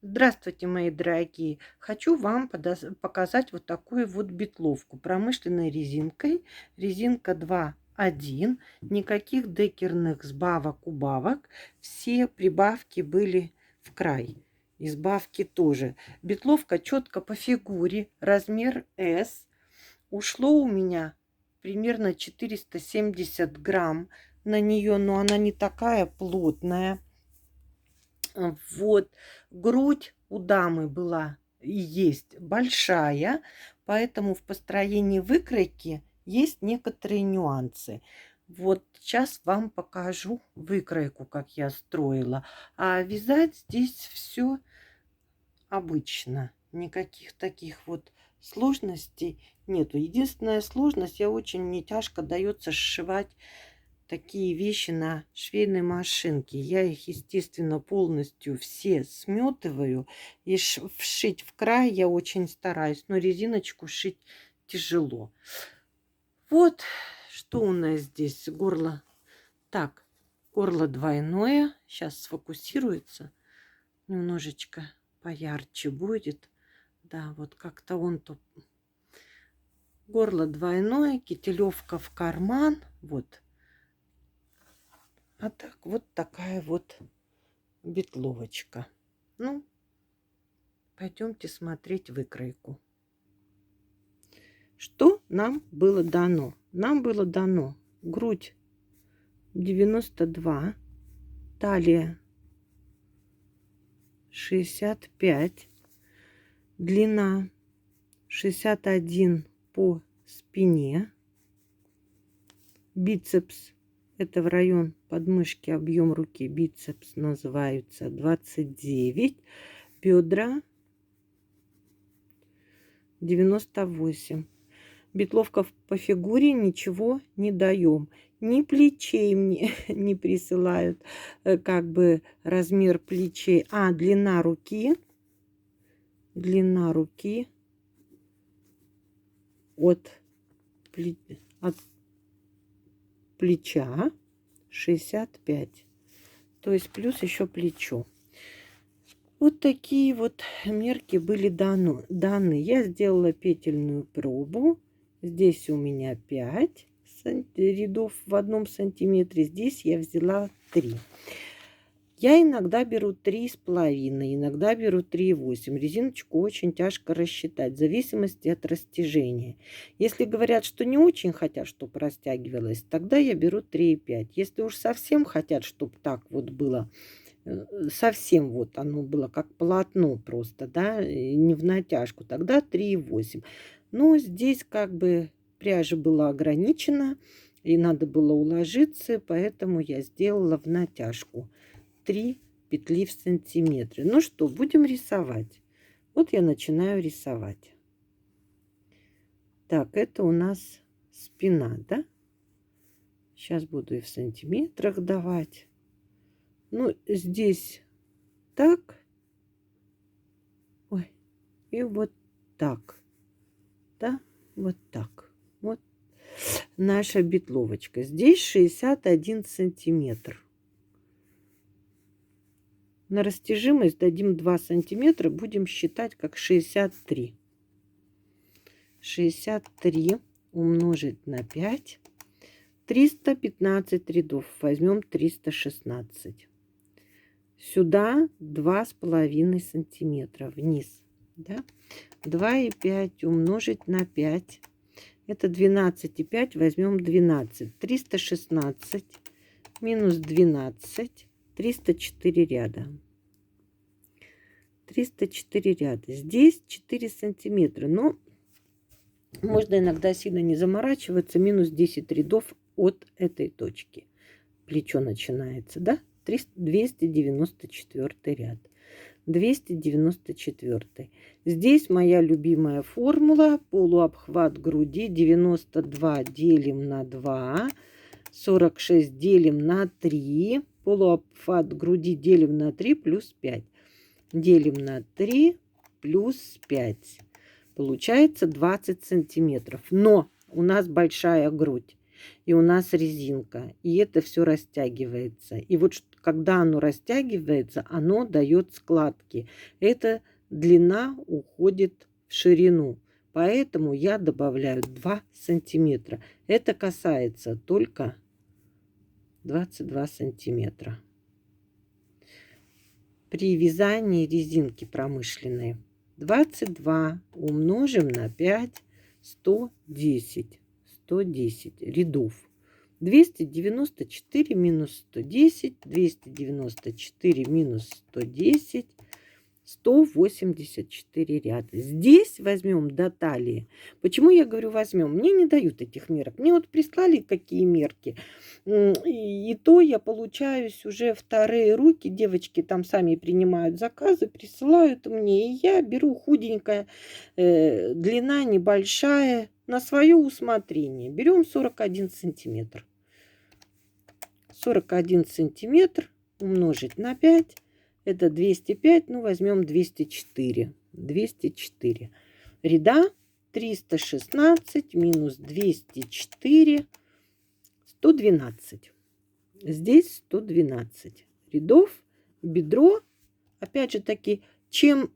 Здравствуйте, мои дорогие! Хочу вам показать вот такую вот битловку промышленной резинкой. Резинка 2.1. Никаких декерных сбавок-убавок. Все прибавки были в край. Избавки тоже. Битловка четко по фигуре. Размер S. Ушло у меня примерно 470 грамм на нее, но она не такая плотная. Вот, грудь у дамы была и есть большая, поэтому в построении выкройки есть некоторые нюансы. Вот сейчас вам покажу выкройку, как я строила. А вязать здесь все обычно. Никаких таких вот сложностей нету. Единственная сложность, мне тяжко дается сшивать такие вещи на швейной машинке. Я их, естественно, полностью все сметываю. И вшить в край я очень стараюсь, но резиночку шить тяжело. Вот что у нас здесь. Горло. Так, горло двойное. Сейчас сфокусируется. Немножечко поярче будет. Да, вот как-то он то. Горло двойное, кителевка в карман. Вот. А так, вот такая вот битловочка. Ну, пойдемте смотреть выкройку. Что нам было дано? Нам было дано грудь 92, талия 65, длина 61 по спине, бицепс, это в район подмышки, объем руки, бицепс называются 29, бедра 98. Битловка по фигуре, ничего не даем. Ни плечей мне не присылают, как бы размер плечей. А длина руки от, от плеча 65. То есть плюс еще плечо. Вот такие вот мерки были даны. Я сделала петельную пробу. Здесь у меня 5 рядов в 1 сантиметре. Здесь я взяла 3. Я иногда беру 3,5, иногда беру 3,8. Резиночку очень тяжко рассчитать, в зависимости от растяжения. Если говорят, что не очень хотят, чтобы растягивалось, тогда я беру 3,5. Если уж совсем хотят, чтобы так вот было, совсем вот оно было как полотно просто, да, не в натяжку, тогда 3,8. Но здесь как бы пряжа была ограничена, и надо было уложиться, поэтому я сделала в натяжку 3 петли в сантиметре. Ну что, будем рисовать. Вот я начинаю рисовать. Так, это у нас спина, да? Сейчас буду и в сантиметрах давать. Ну, здесь так. Ой, и вот так. Да, вот так. Вот наша битловочка. Здесь 61 сантиметр. На растяжимость дадим 2 сантиметра. Будем считать как 63. 63 умножить на 5. 315 рядов. Возьмем 316. Сюда 2,5 сантиметра вниз. Да? 2,5 умножить на 5. Это 12,5. Возьмем 12. 316 минус 12. 304 ряда. 304 ряда. Здесь 4 сантиметра. Но можно иногда сильно не заморачиваться. Минус 10 рядов от этой точки. Плечо начинается, да? 294 ряд. 294. Здесь моя любимая формула. Полуобхват груди 92 делим на 2. 46 делим на 3. Полуобхват груди делим на 3 плюс 5. Делим на 3 плюс 5. Получается 20 сантиметров. Но у нас большая грудь. и у нас резинка. И это все растягивается. И вот когда оно растягивается, оно дает складки. Эта длина уходит в ширину. Поэтому я добавляю 2 сантиметра. Это касается только 22 сантиметра. При вязании резинки промышленной 22 умножим на 5, 110. 110 рядов. 294 минус 110, 294 минус 110, 184 ряда. Здесь возьмем до талии. Почему я говорю возьмем? Мне не дают этих мерок. Мне вот прислали какие мерки. И то я получаюсь уже вторые руки. Девочки там сами принимают заказы, присылают мне. И я беру худенькая, длина небольшая, на свое усмотрение. Берем 41 сантиметр. 41 сантиметр умножить на 5. Это 205, ну возьмем 204. 204. Ряда 316 минус 204, 112. Здесь 112 рядов. Бедро, опять же таки, чем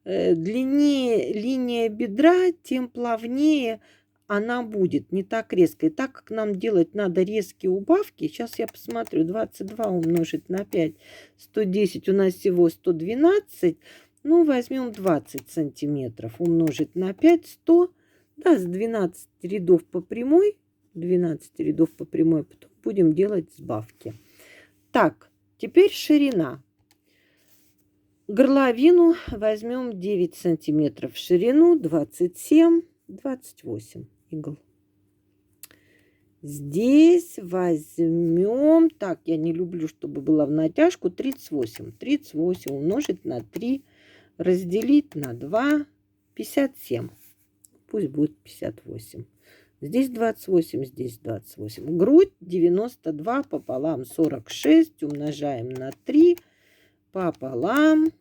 длиннее линия бедра, тем плавнее она будет, не так резко. И так как нам делать надо резкие убавки, сейчас я посмотрю, 22 умножить на 5, 110, у нас всего 112, ну, возьмем 20 сантиметров, умножить на 5, 100, даст 12 рядов по прямой, 12 рядов по прямой, потом будем делать сбавки. Так, теперь ширина. Горловину возьмем 9 сантиметров в ширину, 27, 28 игл. Здесь возьмем, так, я не люблю, чтобы было в натяжку, 38. 38 умножить на 3, разделить на 2, 57. Пусть будет 58. Здесь 28, здесь 28. Грудь 92 пополам 46, умножаем на 3, пополам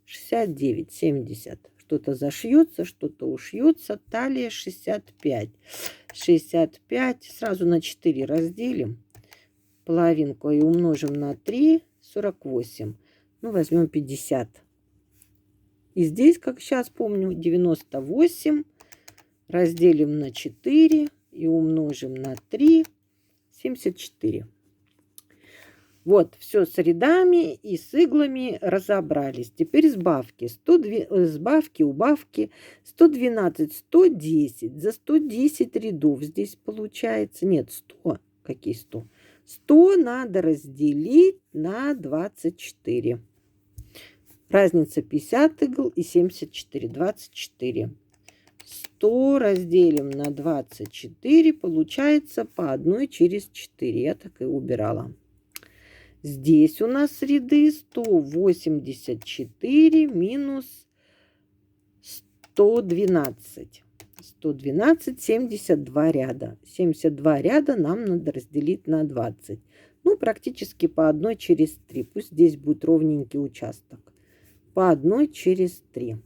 69, 70. Что-то зашьется, что-то ушьется. Талия 65. 65. Сразу на 4 разделим. Половинку и умножим на 3. 48. Ну, возьмем 50. И здесь, как сейчас помню, 98. Разделим на 4 и умножим на 3. 74. Вот, все с рядами и с иглами разобрались. Теперь сбавки. Сбавки, убавки. 112, 110. За 110 рядов здесь получается... Нет, 100. Какие 100? 100 надо разделить на 24. Разница 50 игл и 74. 24. 100 разделим на 24. Получается по 1 через 4. Я так и убирала. Здесь у нас ряды 184 минус 112. 112, 72 ряда. 72 ряда нам надо разделить на 20. Ну, практически по 1 через 3. Пусть здесь будет ровненький участок. По 1 через 3.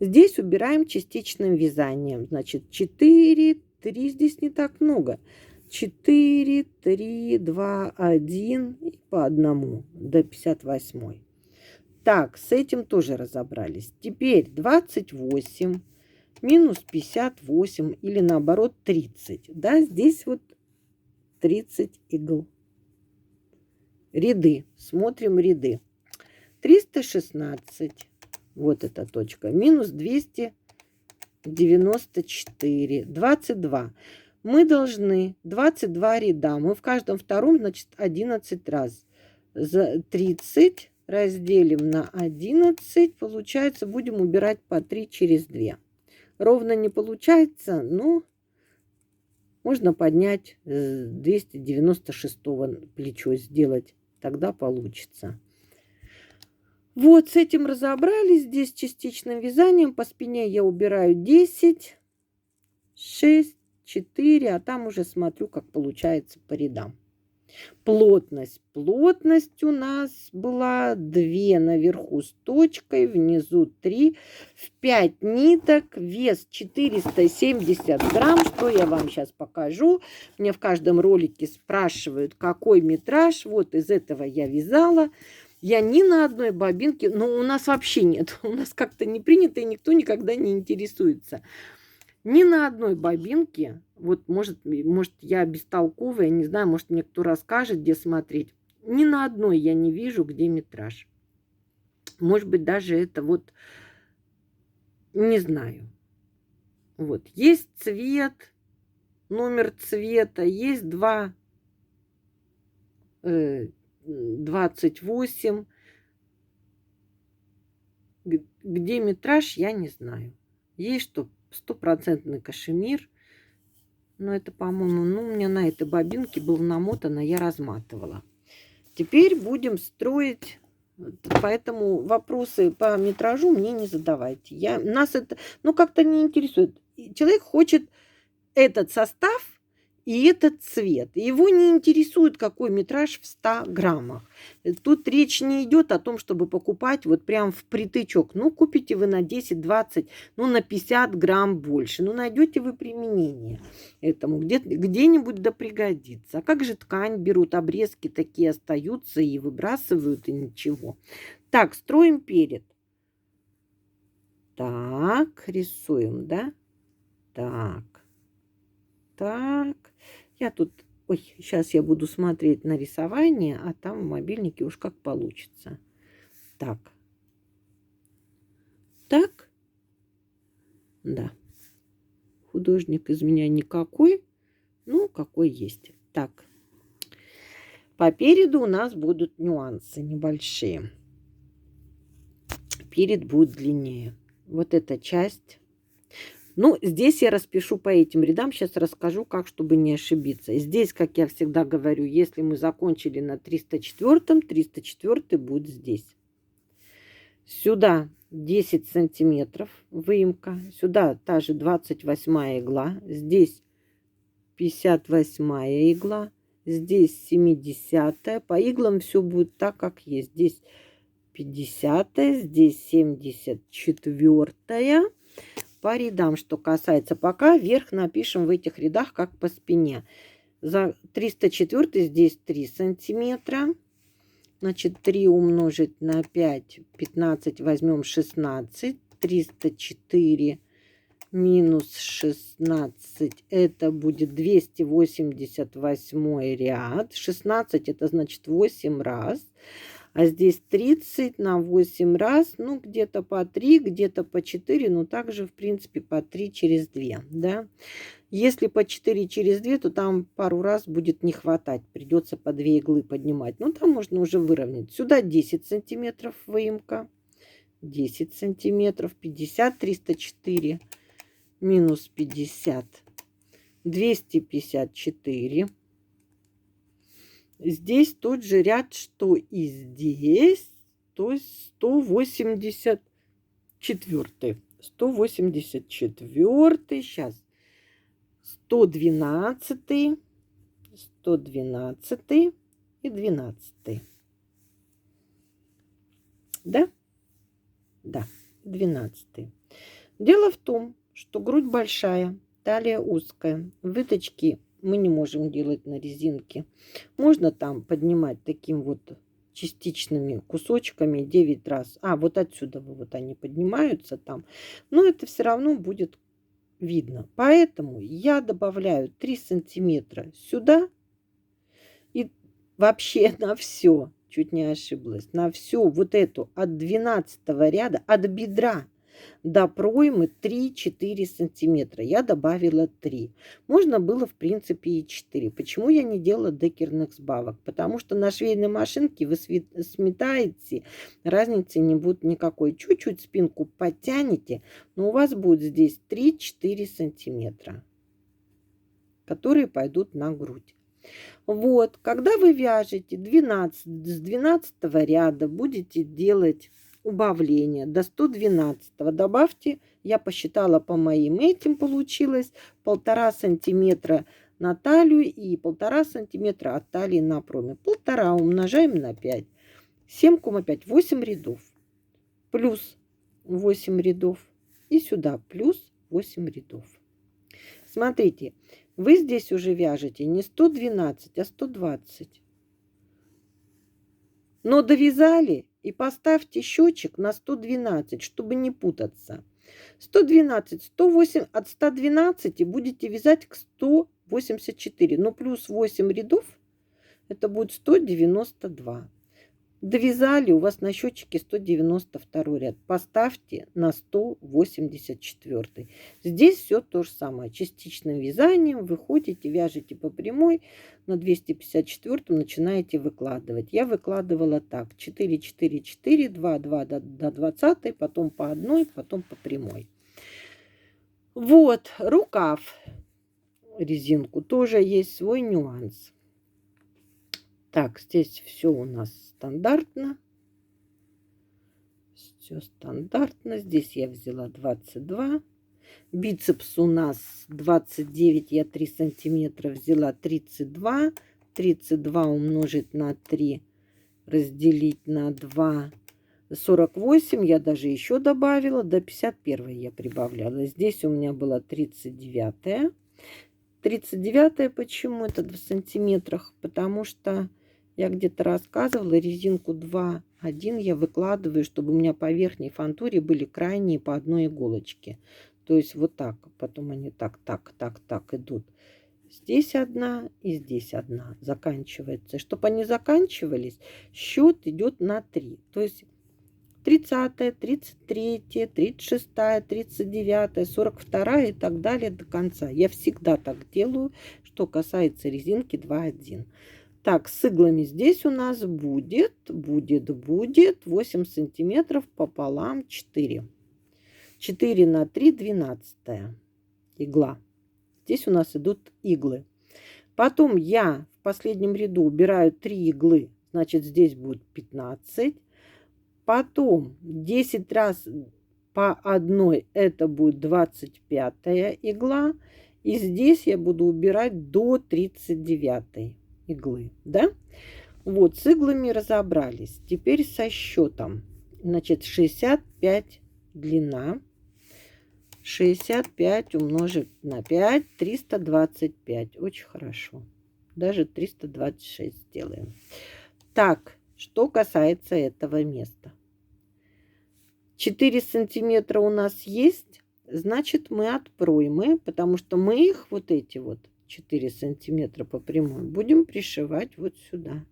Здесь убираем частичным вязанием. Значит, 4, 3 здесь не так много. 4, 3, 2, 1 и по одному до 58. Так, с этим тоже разобрались. Теперь 28 минус 58 или наоборот 30. Да, здесь вот 30 игл. Ряды. Смотрим ряды. 316. Вот эта точка. Минус 294. 22. Мы должны 22 ряда. Мы в каждом втором, значит, 11 раз. За 30 разделим на 11. Получается, будем убирать по 3 через 2. Ровно не получается, но можно поднять 296 плечо сделать. Тогда получится. Вот, с этим разобрались. Здесь частичным вязанием. По спине я убираю 10, 6, 4, а там уже смотрю, как получается по рядам. Плотность. Плотность у нас была 2 наверху с точкой, внизу 3. В 5 ниток, вес 470 грамм. Что я вам сейчас покажу. Мне в каждом ролике спрашивают, какой метраж. Вот из этого я вязала. Я ни на одной бобинке, но у нас вообще нет. У нас как-то не принято, и никто никогда не интересуется. Ни на одной бобинке, вот может я бестолковая, не знаю, может мне кто расскажет, где смотреть. Ни на одной я не вижу, где метраж. Может быть, даже это вот, не знаю. Вот, есть цвет, номер цвета, есть 28. Где метраж, я не знаю. Есть что стопроцентный кашемир. Но это, по-моему, ну, у меня на этой бобинке было намотано, я разматывала. Теперь будем строить, поэтому вопросы по метражу мне не задавайте. Нас это, ну, как-то не интересует. Человек хочет этот состав и этот цвет. Его не интересует, какой метраж в 100 граммах. Тут речь не идет о том, чтобы покупать вот прям впритычок. Ну, купите вы на 10-20, ну, на 50 грамм больше. Ну, найдете вы применение этому. Где-нибудь да пригодится. А как же ткань берут, обрезки такие остаются и выбрасывают, и ничего. Так, строим перед. Так, рисуем, да? Так. Так, я тут, ой, сейчас я буду смотреть на рисование, а там в мобильнике уж как получится. Так, так, да, художник из меня никакой, ну, какой есть. Так, по переду у нас будут нюансы небольшие. Перед будет длиннее. Вот эта часть. Ну, здесь я распишу по этим рядам. Сейчас расскажу, как, чтобы не ошибиться. Здесь, как я всегда говорю, если мы закончили на 304, 304 будет здесь. Сюда 10 сантиметров выемка. Сюда та же 28 игла. Здесь 58 игла. Здесь 70. По иглам все будет так, как есть. Здесь 50, здесь 74. По рядам, что касается, пока вверх напишем в этих рядах, как по спине. За 304 здесь 3 сантиметра. Значит, 3 умножить на 5, 15, возьмем 16. 304 минус 16, это будет 288 ряд. 16 это значит 8 раз. А здесь 30 на 8 раз, ну, где-то по 3, где-то по 4, ну, также, в принципе, по 3 через 2, да. Если по 4 через 2, то там пару раз будет не хватать, придется по 2 иглы поднимать. Ну, там можно уже выровнять. Сюда 10 сантиметров выемка, 10 сантиметров, 50, 304, минус 50, 254. Здесь тот же ряд, что и здесь, то есть 184. 184, сейчас 112, 112 и 12. Да? Да, 12. Дело в том, что грудь большая, талия узкая, выточки мы не можем делать на резинке. Можно там поднимать таким вот частичными кусочками 9 раз. А, вот отсюда вот они поднимаются там. Но это все равно будет видно. Поэтому я добавляю 3 сантиметра сюда. И вообще на все, чуть не ошиблась, на всю вот эту от 12 ряда, от бедра до проймы 3-4 сантиметра. Я добавила 3. Можно было, в принципе, и 4. Почему я не делала декерных сбавок? Потому что на швейной машинке вы сметаете, разницы не будет никакой. Чуть-чуть спинку подтянете, но у вас будет здесь 3-4 сантиметра, которые пойдут на грудь. Вот, когда вы вяжете с 12 ряда, будете делать убавление до 112. Добавьте, я посчитала по моим этим, получилось 1,5 сантиметра на талию и 1,5 сантиметра от талии на проме. 1,5 умножаем на 5. 7,5. 8 рядов. Плюс 8 рядов. И сюда плюс 8 рядов. Смотрите, вы здесь уже вяжете не 112, а 120. Но довязали и поставьте счетчик на 112, чтобы не путаться. 112, 108, от 112 будете вязать к 184. Но плюс 8 рядов, это будет 192. Довязали, у вас на счетчике 192 ряд. Поставьте на 184. Здесь все то же самое. Частичным вязанием выходите, вяжете по прямой, на 254 начинаете выкладывать. Я выкладывала так: 4, 4, 4, 2, 2 до 20, потом по одной, потом по прямой. Вот, рукав, резинку, тоже есть свой нюанс. Так, здесь все у нас стандартно. Все стандартно. Здесь я взяла 22. Бицепс у нас 29. Я 3 сантиметра взяла 32. 32 умножить на 3, разделить на 2. 48. Я даже еще добавила. До 51 я прибавляла. Здесь у меня была 39. 39 почему это в сантиметрах? Потому что я где-то рассказывала, резинку 2,1 я выкладываю, чтобы у меня по верхней фантуре были крайние по одной иголочке. То есть вот так. Потом они так идут. Здесь одна и здесь одна заканчивается. Чтобы они заканчивались, счет идет на 3. То есть 30, 33, 36, 39, 42 и так далее до конца. Я всегда так делаю, что касается резинки 2,1. Так, с иглами здесь у нас будет 8 сантиметров пополам 4. 4 на 3, 12 игла. Здесь у нас идут иглы. Потом я в последнем ряду убираю 3 иглы, значит здесь будет 15. Потом 10 раз по одной, это будет 25 игла. И здесь я буду убирать до 39 иглы, да? Вот, с иглами разобрались. Теперь со счетом. Значит, 65 длина. 65 умножить на 5, 325. Очень хорошо. Даже 326 сделаем. Так, что касается этого места. 4 сантиметра у нас есть. Значит, мы от проймы, потому что мы их, вот эти вот 4 сантиметра по прямой, будем пришивать вот сюда.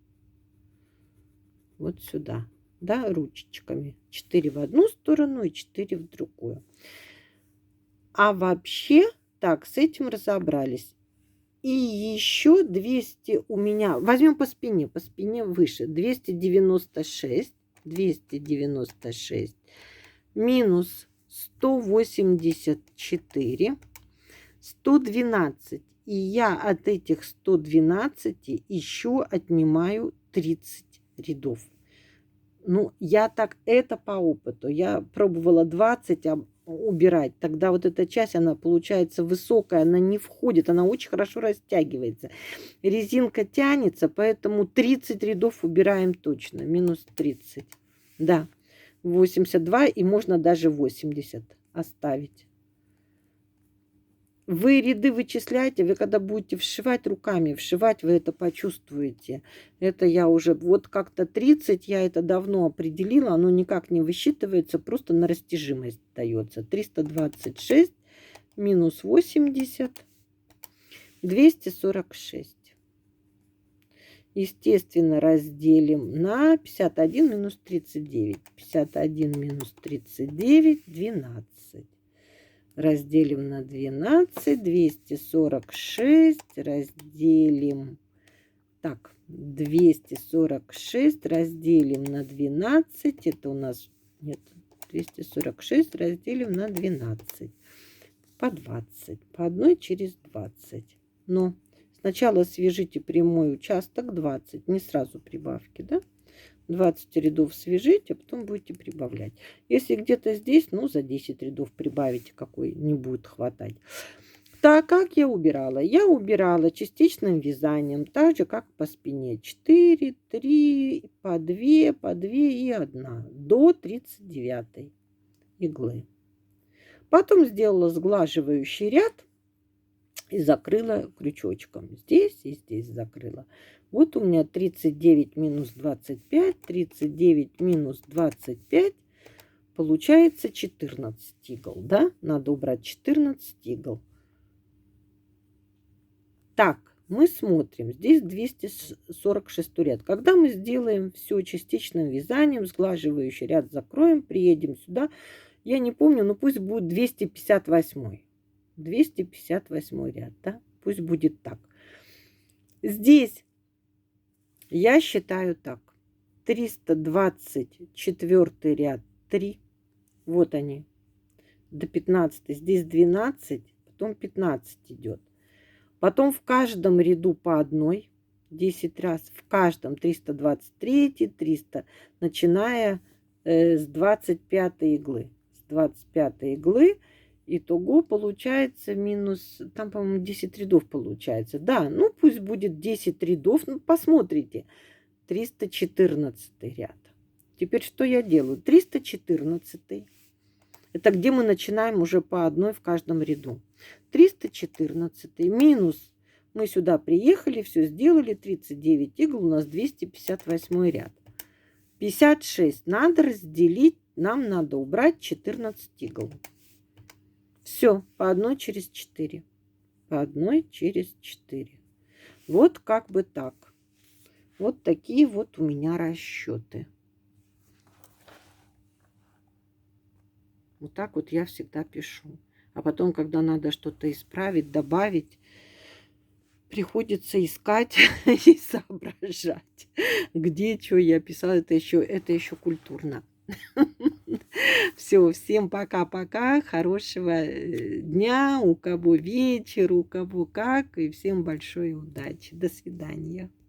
Вот сюда. Да, ручечками. 4 в одну сторону и 4 в другую. А вообще, так, с этим разобрались. И еще 200 у меня, возьмем по спине выше, 296 минус 184, 112. И я от этих 112 еще отнимаю 30 рядов. Ну, я так, это по опыту. Я пробовала 20 убирать. Тогда вот эта часть, она получается высокая, она не входит, она очень хорошо растягивается. Резинка тянется, поэтому 30 рядов убираем точно. Минус 30. Да, 82 и можно даже 80 оставить. Вы ряды вычисляете, вы когда будете вшивать руками, вшивать, вы это почувствуете. Это я уже, вот как-то 30, я это давно определила, оно никак не высчитывается, просто на растяжимость дается. 326 минус 80, 246. Естественно, разделим на 51 минус 39. 51 минус 39, 12. Разделим на 12, 246, разделим, так, 246 разделим на 12, это у нас, нет, 246 разделим на 12, по 20, по одной через 20. Но сначала свяжите прямой участок 20, не сразу прибавки, да? 20 рядов свяжите, а потом будете прибавлять. Если где-то здесь, ну, за 10 рядов прибавите, какой не будет хватать. Так, как я убирала? Я убирала частичным вязанием, так же, как по спине. 4, 3, по 2 и 1 до 39 иглы. Потом сделала сглаживающий ряд и закрыла крючочком. Здесь и здесь закрыла. Вот у меня 39 минус 25, 39 минус 25, получается 14 игл, да? Надо убрать 14 игл. Так, мы смотрим. Здесь 246 ряд. Когда мы сделаем все частичным вязанием, сглаживающий ряд закроем, приедем сюда. Я не помню, но пусть будет 258. 258 ряд, да? Пусть будет так. Здесь я считаю так. 324 ряд 3. Вот они. До 15. Здесь 12, потом 15 идет. Потом в каждом ряду по одной. 10 раз. В каждом 323, 300. Начиная с 25 иглы. С 25 иглы. Итого получается минус, там, по-моему, 10 рядов получается. Да, ну пусть будет 10 рядов. Ну, посмотрите. 314 ряд. Теперь что я делаю? 314. Это где мы начинаем уже по одной в каждом ряду. 314 минус. Мы сюда приехали, все сделали. 39 игл. У нас 258 ряд. 56 надо разделить. Нам надо убрать 14 игл. Все, по одной через 4. По одной через 4. Вот как бы так. Вот такие вот у меня расчеты. Вот так вот я всегда пишу. А потом, когда надо что-то исправить, добавить, приходится искать и соображать, где что я писала. Это еще культурно. Все, всем пока-пока, хорошего дня, у кого вечер, у кого как, и всем большой удачи. До свидания.